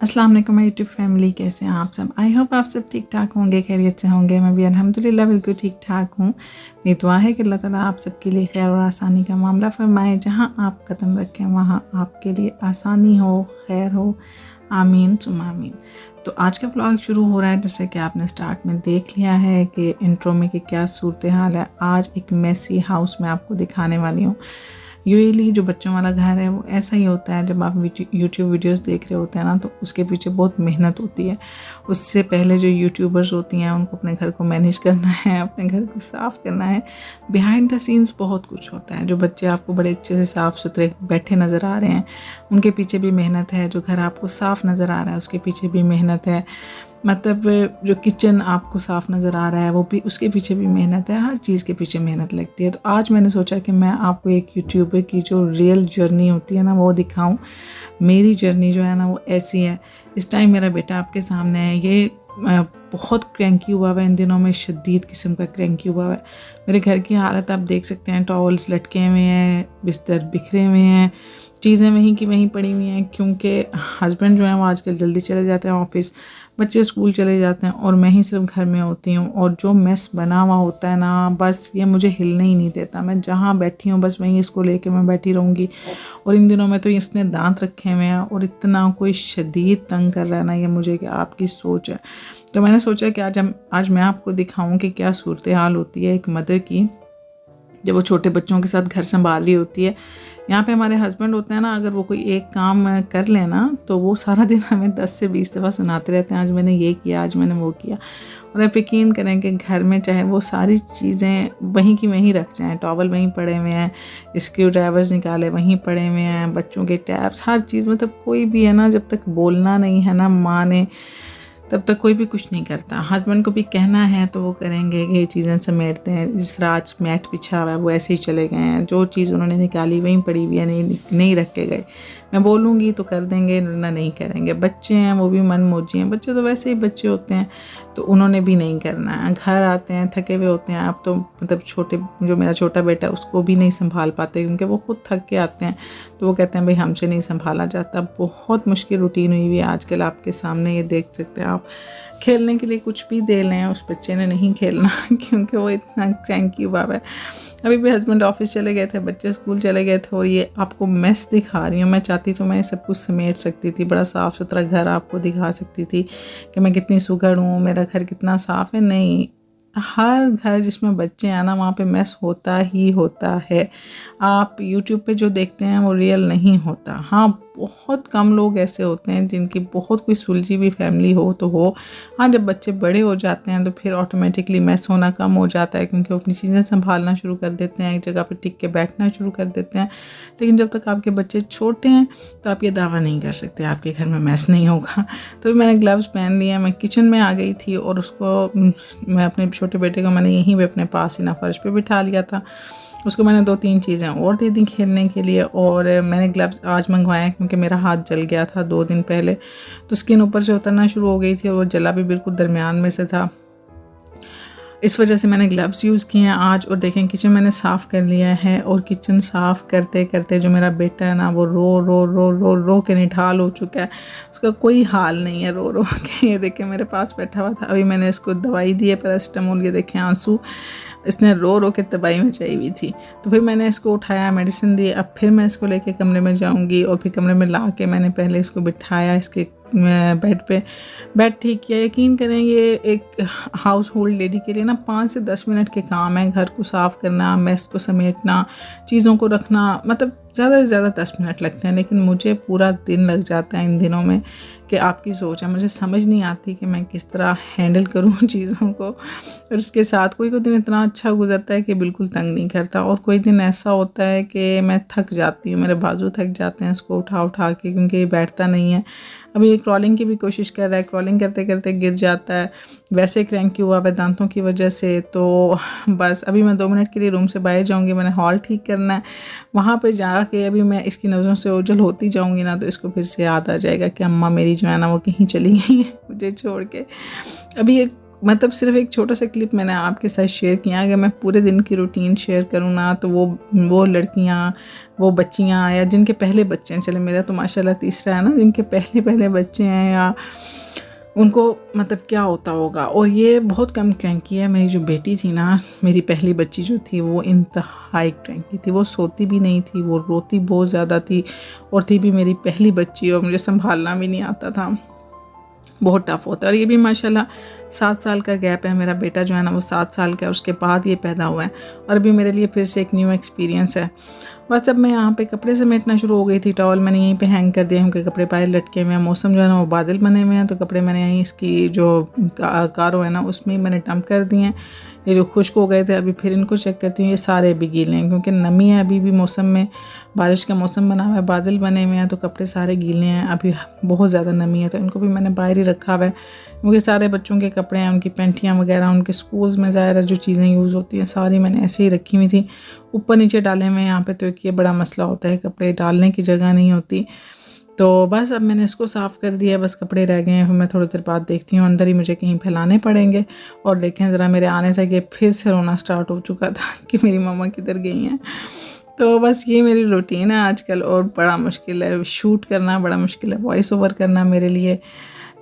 अस्सलाम वालेकुम my YouTube family, कैसे हैं आप सब। आई होप आप सब ठीक ठाक होंगे, खैरियत से होंगे। मैं भी अल्हम्दुलिल्लाह बिल्कुल ठीक ठाक हूँ। मेरी दुआ है कि अल्लाह ताला आप सबके लिए खैर और आसानी का मामला फरमाए। जहाँ आप कदम रखें वहाँ आपके लिए आसानी हो, खैर हो। आमीन सुम आमीन। तो आज का व्लॉग शुरू हो रहा है, जैसे कि आपने स्टार्ट में देख लिया है कि इंट्रो में कि क्या सूरत हाल है। आज एक मेसी हाउस में आपको दिखाने वाली हूँ। यूजुअली जो बच्चों वाला घर है वो ऐसा ही होता है। जब आप यूट्यूब वीडियोस देख रहे होते हैं ना, तो उसके पीछे बहुत मेहनत होती है। उससे पहले जो यूट्यूबर्स होती हैं उनको अपने घर को मैनेज करना है, अपने घर को साफ़ करना है। बिहाइंड द सीन्स बहुत कुछ होता है। जो बच्चे आपको बड़े अच्छे से साफ़ सुथरे बैठे नज़र आ रहे हैं, उनके पीछे भी मेहनत है। जो घर आपको साफ़ नज़र आ रहा है उसके पीछे भी मेहनत है। मतलब जो किचन आपको साफ़ नज़र आ रहा है वो भी, उसके पीछे भी मेहनत है। हर चीज़ के पीछे मेहनत लगती है। तो आज मैंने सोचा कि मैं आपको एक यूट्यूबर की जो रियल जर्नी होती है ना वो दिखाऊं। मेरी जर्नी जो है ना वो ऐसी है। इस टाइम मेरा बेटा आपके सामने है। ये बहुत क्रैंकी हुआ हुआ है इन दिनों में, शदीद किस्म का क्रैंकी हुआ हुआ है। मेरे घर की हालत आप देख सकते हैं। टॉवल्स लटके हुए हैं, बिस्तर बिखरे हुए हैं, चीज़ें वहीं की वहीं पड़ी हुई हैं। क्योंकि हस्बैंड जो है वो आजकल जल्दी चले जाते हैं ऑफिस, बच्चे स्कूल चले जाते हैं और मैं ही सिर्फ घर में होती हूँ। और जो मेस बना हुआ होता है ना, बस ये मुझे हिलने ही नहीं देता। मैं जहाँ बैठी हूँ बस वहीं इसको लेके मैं बैठी रहूँगी। और इन दिनों में तो इसने दांत रखे हुए हैं और इतना कोई शदीद तंग कर रहा है ना ये मुझे कि आपकी सोच है। तो मैंने सोचा कि आज मैं आपको दिखाऊँ कि क्या सूरत हाल होती है एक मदर की जब वो छोटे बच्चों के साथ घर संभाल रही होती है। यहाँ पे हमारे हस्बैंड होते हैं ना, अगर वो कोई एक काम कर लेना तो वो सारा दिन हमें 10 से 20 दफ़ा सुनाते रहते हैं, आज मैंने ये किया, आज मैंने वो किया। और आप यकीन करें कि घर में चाहे वो सारी चीज़ें वहीं की वहीं रख जाएँ, टॉवल वहीं पड़े हुए हैं, स्क्रू ड्राइवर्स निकाले वहीं पड़े हुए हैं, बच्चों के टैब्स, हर चीज़। मतलब कोई भी है ना, जब तक बोलना नहीं है ना माँ ने, तब तक कोई भी कुछ नहीं करता। हस्बैंड को भी कहना है तो वो करेंगे, ये चीज़ें समेटते हैं। जिस तरह आज मैट बिछा हुआ है वो ऐसे ही चले गए हैं, जो चीज़ उन्होंने निकाली वहीं पड़ी हुई है, नहीं रख के गए। मैं बोलूँगी तो कर देंगे, ना नहीं करेंगे। बच्चे हैं वो भी मन मौजी हैं, बच्चे तो वैसे ही बच्चे होते हैं, तो उन्होंने भी नहीं करना है। घर आते हैं थके हुए होते हैं। आप तो मतलब जो मेरा छोटा बेटा है उसको भी नहीं संभाल पाते, क्योंकि वो खुद थक के आते हैं। तो वो कहते हैं भाई हमसे नहीं संभाला जाता। बहुत मुश्किल रूटीन हुई हुई है आजकल आपके सामने, ये देख सकते हैं आप। खेलने के लिए कुछ भी दे लें, उस बच्चे ने नहीं खेलना क्योंकि वो इतना क्रैंकी हुआ है। अभी भी हस्बैंड ऑफिस चले गए थे, बच्चे स्कूल चले गए थे, और ये आपको मेस दिखा रही हूँ। मैं चाहती तो मैं सब कुछ समेट सकती थी, बड़ा साफ़ सुथरा घर आपको दिखा सकती थी कि मैं कितनी सुघड़ हूँ, मेरा घर कितना साफ़ है। नहीं, हर घर जिसमें बच्चे हैं ना वहाँ पे मेस होता ही होता है। आप यूट्यूब पे जो देखते हैं वो रियल नहीं होता। हाँ, बहुत कम लोग ऐसे होते हैं जिनकी बहुत कोई सुलझी हुई फैमिली हो तो हो। हाँ, जब बच्चे बड़े हो जाते हैं तो फिर ऑटोमेटिकली मेस होना कम हो जाता है, क्योंकि वो अपनी चीज़ें संभालना शुरू कर देते हैं, एक जगह पर टिक के बैठना शुरू कर देते हैं। लेकिन जब तक आपके बच्चे छोटे हैं तो आप ये दावा नहीं कर सकते आपके घर में मेस नहीं होगा। तो मैंने ग्लव्स पहन लिए, मैं किचन में आ गई थी और उसको, मैं अपने छोटे बेटे को मैंने यहीं पे अपने पास ही ना फर्श पे बिठा लिया था। उसको मैंने 2-3 चीज़ें और दे दी खेलने के लिए। और मैंने ग्लव्स आज मंगवाए क्योंकि मेरा हाथ जल गया था 2 दिन पहले, तो स्किन ऊपर से उतरना शुरू हो गई थी और वो जला भी बिल्कुल दरमियान में से था। इस वजह से मैंने ग्लव्स यूज़ किए हैं आज। और देखें किचन मैंने साफ़ कर लिया है, और किचन साफ़ करते करते जो मेरा बेटा है ना वो रो रो रो रो रो के निठाल हो चुका है। उसका कोई हाल नहीं है रो रो के। ये देखें मेरे पास बैठा हुआ था, अभी मैंने इसको दवाई दी है पैरासिटामोल। ये देखें आंसू, इसने रो रो के तबाही मचाई हुई थी। तो फिर मैंने इसको उठाया, मेडिसिन दी। अब फिर मैं इसको लेके कमरे में जाऊंगी, और फिर कमरे में ला के मैंने पहले इसको बिठाया इसके बेड पे। बेड ठीक किया। यकीन करें ये एक हाउस होल्ड लेडी के लिए ना 5 से 10 मिनट के काम है। घर को साफ़ करना, मेस को समेटना, चीज़ों को रखना, मतलब ज़्यादा से ज़्यादा 10 मिनट लगते हैं। लेकिन मुझे पूरा दिन लग जाता है इन दिनों में। कि आपकी सोच है, मुझे समझ नहीं आती कि मैं किस तरह हैंडल करूँ चीज़ों को। और उसके साथ कोई दिन इतना अच्छा गुजरता है कि बिल्कुल तंग नहीं करता, और कोई दिन ऐसा होता है कि मैं थक जाती हूँ, मेरे बाजू थक जाते हैं इसको उठा उठा के, क्योंकि ये बैठता नहीं है। अभी ये क्रॉलिंग की भी कोशिश कर रहा है, क्रॉलिंग करते करते गिर जाता है। वैसे क्रैंकी हुआ है दांतों की वजह से। तो बस अभी मैं 2 मिनट के लिए रूम से बाहर जाऊंगी, मैंने हॉल ठीक करना है। वहाँ पे जाके अभी मैं इसकी नज़रों से ओझल होती जाऊंगी ना, तो इसको फिर से याद आ जाएगा कि अम्मा मेरी जो है ना वो कहीं चली गई है मुझे छोड़ के। अभी एक मतलब सिर्फ एक छोटा सा क्लिप मैंने आपके साथ शेयर किया। अगर मैं पूरे दिन की रूटीन शेयर करूँ ना तो वो लड़कियाँ, वो बच्चियाँ या जिनके पहले बच्चे हैं, चले मेरा तो माशाल्लाह तीसरा है ना, जिनके पहले बच्चे हैं या उनको मतलब क्या होता होगा। और ये बहुत कम क्रैंकी है। मेरी जो बेटी थी ना, मेरी पहली बच्ची जो थी, वो इंतहाई क्रैंकी थी। वो सोती भी नहीं थी, वो रोती बहुत ज़्यादा थी और थी भी मेरी पहली बच्ची और मुझे संभालना भी नहीं आता था। बहुत टफ होता है। और ये भी माशाल्लाह 7 साल का गैप है। मेरा बेटा जो है ना वो 7 साल का है, उसके बाद ये पैदा हुआ है और अभी मेरे लिए फिर से एक न्यू एक्सपीरियंस है। बस अब मैं यहाँ पे कपड़े समेटना शुरू हो गई थी। टॉवल मैंने यहीं पे हैंग कर दिए क्योंकि कपड़े बाहर लटके हुए हैं। मौसम जो है ना वो बादल बने हुए हैं, तो कपड़े मैंने यहीं इसकी जो कारो है ना उसमें मैंने डंप कर दिए हैं। ये जो खुश्क हो गए थे, अभी फिर इनको चेक करती हूँ, ये सारे भी गीले हैं क्योंकि नमी है अभी भी मौसम में, बारिश का मौसम बना हुआ है, बादल बने हुए हैं, तो कपड़े सारे गीले हैं, अभी बहुत ज़्यादा नमी है। तो इनको भी मैंने बाहर ही रखा हुआ है क्योंकि सारे बच्चों के कपड़े हैं, उनकी पैंटियाँ वगैरह, उनके स्कूल्स में ज़ाहिर जो चीज़ें यूज़ होती हैं सारी मैंने ऐसे ही रखी हुई थी, ऊपर नीचे डाले हुए यहाँ पे। तो एक ये बड़ा मसला होता है, कपड़े डालने की जगह नहीं होती। तो बस अब मैंने इसको साफ़ कर दिया, बस कपड़े रह गए हैं। फिर मैं थोड़ी देर बाद देखती हूँ, अंदर ही मुझे कहीं फैलाने पड़ेंगे। और देखें ज़रा, मेरे आने तक ये फिर से रोना स्टार्ट हो चुका था कि मेरी मम्मा किधर गई हैं। तो बस ये मेरी रूटीन है आजकल और बड़ा मुश्किल है शूट करना, बड़ा मुश्किल है वॉइस ओवर करना मेरे लिए।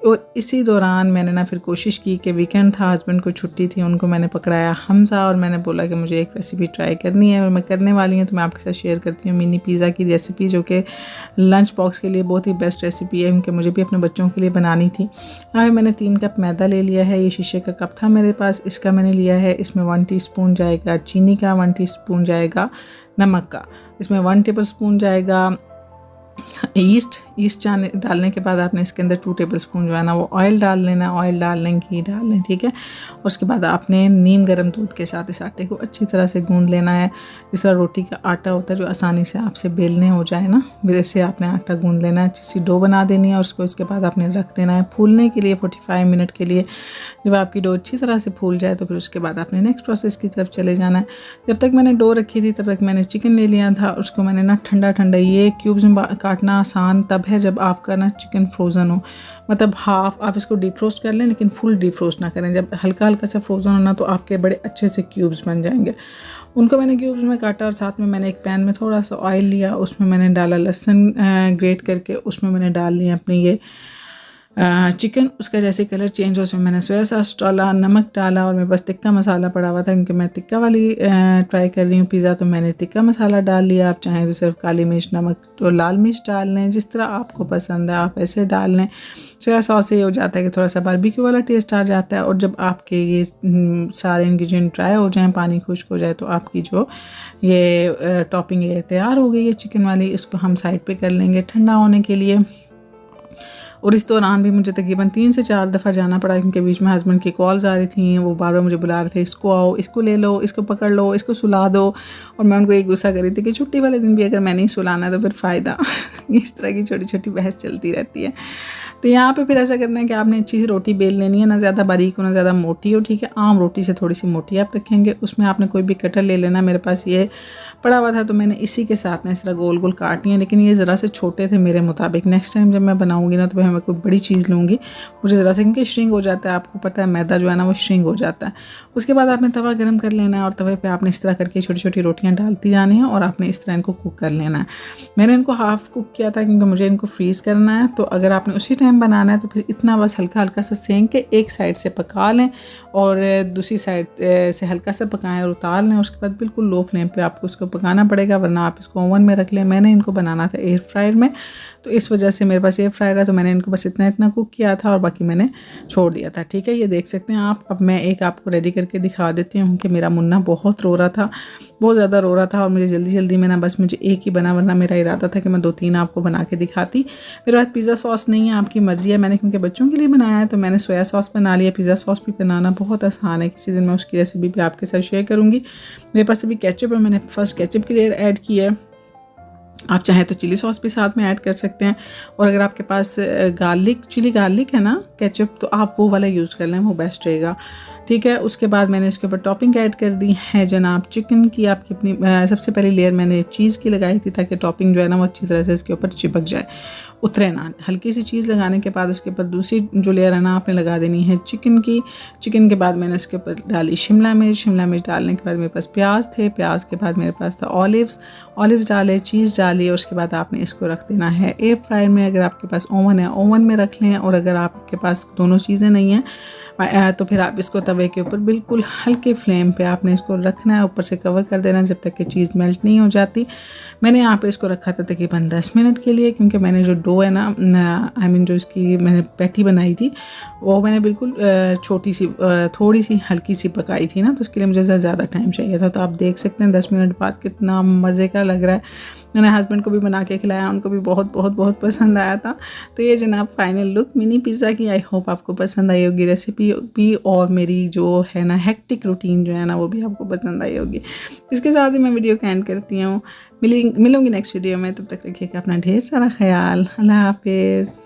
और इसी दौरान मैंने ना फिर कोशिश की कि वीकेंड था, हस्बैंड को छुट्टी थी, उनको मैंने पकड़ाया हमजा और मैंने बोला कि मुझे एक रेसिपी ट्राई करनी है और मैं करने वाली हूँ। तो मैं आपके साथ शेयर करती हूँ मिनी पिज़्ज़ा की रेसिपी, जो कि लंच बॉक्स के लिए बहुत ही बेस्ट रेसिपी है क्योंकि मुझे भी अपने बच्चों के लिए बनानी थी। यहाँ मैंने 3 कप मैदा ले लिया है। ये शीशे का कप था मेरे पास, इसका मैंने लिया है। इसमें 1 टीस्पून जाएगा चीनी का, 1 टीस्पून जाएगा नमक का, इसमें 1 टेबल स्पून जाएगा ईस्ट डालने के बाद आपने इसके अंदर 2 टेबलस्पून जो है ना वो ऑयल डाल लेना, ऑयल डाल लें, घी डाल लें, ठीक है। और उसके बाद आपने नीम गर्म दूध के साथ इस आटे को अच्छी तरह से गूंद लेना है। जिस तरह रोटी का आटा होता है जो आसानी से आपसे बेलने हो जाए ना, वैसे आपने आटा गूंद लेना है, अच्छी सी डो बना देनी है और उसको इसके बाद आपने रख देना है फूलने के लिए 45 मिनट के लिए। जब आपकी डो अच्छी तरह से फूल जाए तो फिर उसके बाद आपने नेक्स्ट प्रोसेस की तरफ चले जाना है। जब तक मैंने डो रखी थी तब तक मैंने चिकन ले लिया था, उसको मैंने ना ठंडा ये क्यूब्स में काटना आसान तब है जब आपका ना चिकन फ्रोज़न हो, मतलब हाफ आप इसको डीप फ्रोस्ट कर लें लेकिन फुल डीप फ्रोस्ट ना करें। जब हल्का हल्का सा फ्रोज़न होना तो आपके बड़े अच्छे से क्यूब्स बन जाएंगे। उनको मैंने क्यूब्स में काटा और साथ में मैंने एक पैन में थोड़ा सा ऑयल लिया, उसमें मैंने डाला लहसुन ग्रेट करके, उसमें मैंने डाल लिया अपनी ये चिकन। उसका जैसे कलर चेंज हो उसमें मैंने सोया सॉस डाला, नमक डाला और मेरे पास टिक्का मसाला पड़ा हुआ था क्योंकि मैं टिक्का वाली ट्राई कर रही हूँ पिज़्ज़ा, तो मैंने टिक्का मसाला डाल लिया। आप चाहें तो सिर्फ काली मिर्च, नमक और लाल मिर्च डाल लें, जिस तरह आपको पसंद है आप ऐसे डाल लें। सोया सॉस से ये हो जाता है कि थोड़ा सा बारबेक्यू वाला टेस्ट आ जाता है। और जब आपके ये सारे इंग्रेडिएंट ड्राई हो जाएँ, पानी खुश्क हो जाए, तो आपकी जो ये टॉपिंग है तैयार हो गई है चिकन वाली। इसको हम साइड पर कर लेंगे ठंडा होने के लिए। और इस दौरान भी मुझे तकरीबन 3 से 4 दफ़ा जाना पड़ा क्योंकि बीच में हस्बैंड की कॉल्स आ रही थी, वो बार बार मुझे बुला रहे थे, इसको आओ, इसको ले लो, इसको पकड़ लो, इसको सुला दो। और मैं उनको एक गुस्सा कर रही थी कि छुट्टी वाले दिन भी अगर मैं नहीं सुलाना तो फिर फ़ायदा। इस तरह की छोटी छोटी बहस चलती रहती है। तो यहाँ पे फिर ऐसा करना है कि आपने अच्छी सी रोटी बेल लेनी है, ना ज़्यादा बारीक हो ना ज़्यादा मोटी हो, ठीक है। आम रोटी से थोड़ी सी मोटी आप रखेंगे। उसमें आपने कोई भी कटर ले लेना, मेरे पास ये पड़ा हुआ था तो मैंने इसी के साथ ना इस तरह गोल गोल काटनी है, लेकिन ये ज़रा से छोटे थे मेरे मुताबिक। नेक्स्ट टाइम जब मैं बनाऊँगी ना तो मैं कोई बड़ी चीज़ लूँगी, मुझे ज़रा से, क्योंकि श्रिंक हो जाता है, आपको पता है मैदा जो है ना वो श्रिंक हो जाता है। उसके बाद आपने तवा गर्म कर लेना है और तवे पे आपने इस तरह करके छोटी छोटी रोटियां डालती जानी है और आपने इस तरह इनको कुक कर लेना है। मैंने इनको हाफ़ कुक किया था क्योंकि मुझे इनको फ्रीज़ करना है, तो अगर आपने उसी टाइम बनाना है तो फिर इतना बस हल्का हल्का सा सेंक के एक साइड से पका लें और दूसरी साइड से हल्का सा पकाएं और उतार लें। उसके बाद बिल्कुल लो फ्लेम पे आपको उसको पकाना पड़ेगा, वरना आप इसको ओवन में रख लें। मैंने इनको बनाना था एयर फ्रायर में, तो इस वजह से मेरे पास एयर फ्रायर है, तो मैंने इनको बस इतना कुक किया था और बाकी मैंने छोड़ दिया था, ठीक है। ये देख सकते हैं आप। अब मैं एक आपको रेडी करके दिखा देती हूँ कि मेरा मुन्ना बहुत रो रहा था, बहुत ज़्यादा रो रहा था और मुझे जल्दी में ना बस मुझे एक ही बना, वरना मेरा इरादा था कि मैं 2-3 आपको बना के दिखाती। मेरे पास पिज़्ज़ा सॉस नहीं है, आपकी मर्ज़ी है। मैंने क्योंकि बच्चों के लिए बनाया है तो मैंने सोया सॉस बना लिया। पिज़्ज़ा सॉस भी बनाना बहुत आसान है, किसी दिन मैं उसकी रेसिपी भी आपके साथ शेयर करूँगी। मेरे पास अभी केचप है, मैंने फर्स्ट केचप की लेयर ऐड की है। आप चाहें तो चिली सॉस भी साथ में ऐड कर सकते हैं, और अगर आपके पास चिली गार्लिक है ना केचप, तो आप वो वाला यूज़ कर लें, वो बेस्ट रहेगा, ठीक है। उसके बाद मैंने इसके ऊपर टॉपिंग ऐड कर दी है जनाब चिकन की। आपकी अपनी सबसे पहली लेयर मैंने चीज़ की लगाई थी ताकि टॉपिंग जो है ना वो अच्छी तरह से इसके ऊपर चिपक जाए, उतरे ना। हल्की सी चीज़ लगाने के बाद उसके ऊपर दूसरी जो लेयर है ना आपने लगा देनी है चिकन की। चिकन के बाद मैंने इसके ऊपर डाली शिमला मिर्च डालने के बाद मेरे पास प्याज थे, प्याज के बाद मेरे पास था ऑलिव्स डाले, चीज़ डाली और उसके बाद आपने इसको रख देना है एयर फ्रायर में। अगर आपके पास ओवन है ओवन में रख लें, और अगर आपके पास दोनों चीज़ें नहीं हैं तो फिर आप इसको तवे के ऊपर बिल्कुल हल्के फ्लेम पे आपने इसको रखना है, ऊपर से कवर कर देना जब तक कि चीज़ मेल्ट नहीं हो जाती। मैंने यहाँ पे इसको रखा था तकरीबन 10 मिनट के लिए, क्योंकि मैंने जो डो है ना जो इसकी मैंने पैटी बनाई थी वो मैंने बिल्कुल छोटी सी थोड़ी सी हल्की सी पकाई थी ना, तो उसके लिए मुझे ज़्यादा टाइम चाहिए था। तो आप देख सकते हैं 10 मिनट बाद कितना मज़े का लग रहा है। मैंने हस्बैंड को भी बना के खिलाया, उनको भी बहुत बहुत बहुत पसंद आया था। तो ये जनाब फाइनल लुक मिनी पिज़्ज़ा की। आई होप आपको पसंद आई होगी रेसिपी भी, और मेरी जो है ना हेक्टिक रूटीन जो है ना वो भी आपको पसंद आई होगी। इसके साथ ही मैं वीडियो को एंड करती हूँ। मिलूंगी नेक्स्ट वीडियो में, तब तक रखिएगा अपना ढेर सारा ख्याल। अल्लाह हाफिज़।